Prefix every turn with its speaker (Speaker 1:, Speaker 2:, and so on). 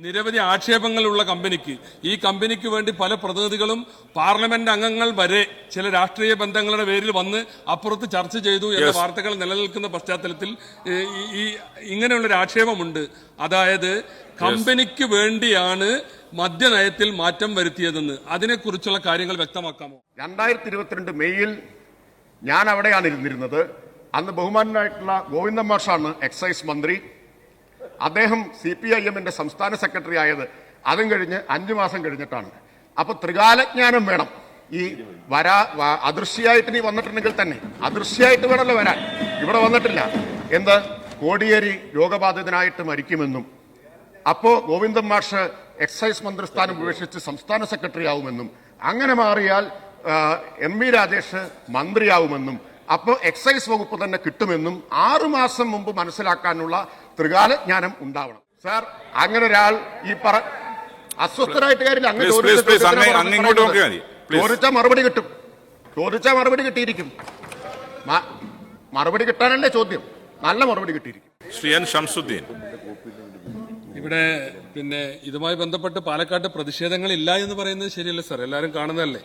Speaker 1: നിരവധി ആക്ഷേപങ്ങളുള്ള കമ്പനിക്ക്, ഈ കമ്പനിക്ക് വേണ്ടി പല പ്രതിനിധികളും പാർലമെന്റ് അംഗങ്ങൾ വരെ ചില രാഷ്ട്രീയ ബന്ധങ്ങളുടെ പേരിൽ വന്ന് അപ്പുറത്ത് ചർച്ച ചെയ്തു എന്ന വാർത്തകൾ നിലനിൽക്കുന്ന പശ്ചാത്തലത്തിൽ ഇങ്ങനെയുള്ളൊരു ആക്ഷേപമുണ്ട്. അതായത് കമ്പനിക്ക് വേണ്ടിയാണ് മദ്യനയത്തിൽ മാറ്റം വരുത്തിയതെന്ന്. അതിനെക്കുറിച്ചുള്ള കാര്യങ്ങൾ വ്യക്തമാക്കാമോ?
Speaker 2: 2022 മെയ്യിൽ ഞാൻ അവിടെയാണ് ഇരുന്നിരുന്നത്. അന്ന് ബഹുമാനായിട്ടുള്ള ഗോവിന്ദൻ മാഷാണ് എക്സൈസ് മന്ത്രി. അദ്ദേഹം CPIMന്റെ സംസ്ഥാന സെക്രട്ടറി ആയത് അതും കഴിഞ്ഞ് 5 മാസം കഴിഞ്ഞിട്ടാണ്. അപ്പൊ ത്രികാലജ്ഞാനം വേണം. ഈ അദൃശ്യമായിട്ട് നീ വന്നിട്ടുണ്ടെങ്കിൽ തന്നെ അദൃശ്യമായിട്ട് വേണമല്ലോ വരാൻ. ഇവിടെ വന്നിട്ടില്ല. എന്ത് കോടിയേരി രോഗബാധിതനായിട്ട് മരിക്കുമെന്നും അപ്പോ ഗോവിന്ദൻ മാഷ് എക്സൈസ് മന്ത്രിസ്ഥാനം ഉപേക്ഷിച്ച് സംസ്ഥാന സെക്രട്ടറി ആവുമെന്നും അങ്ങനെ മാറിയാൽ MV രാജേഷ് മന്ത്രിയാവുമെന്നും അപ്പോൾ എക്സൈസ് വകുപ്പ് തന്നെ കിട്ടുമെന്നും 6 മാസം മുമ്പ് മനസ്സിലാക്കാനുള്ള ത്രികാല ജ്ഞാനം ഉണ്ടാവണം. സാർ, അങ്ങനെ ഒരാൾ ഈ അസ്വസ്ഥനായിട്ട് കാര്യമില്ല. ചോദിച്ചാൽ മറുപടി കിട്ടും. ചോദിച്ചാൽ മറുപടി കിട്ടിയിരിക്കും. മറുപടി കിട്ടാനല്ലേ ചോദ്യം. നല്ല മറുപടി കിട്ടിയിരിക്കും.
Speaker 3: ശ്രീ N. ഷംസുദ്ദീൻ,
Speaker 1: ഇവിടെ ഇതുമായി ബന്ധപ്പെട്ട് പാലക്കാട്ട് പ്രതിഷേധങ്ങൾ ഇല്ല എന്ന് പറയുന്നത് ശരിയല്ല സാർ, എല്ലാവരും കാണുന്നതല്ലേ.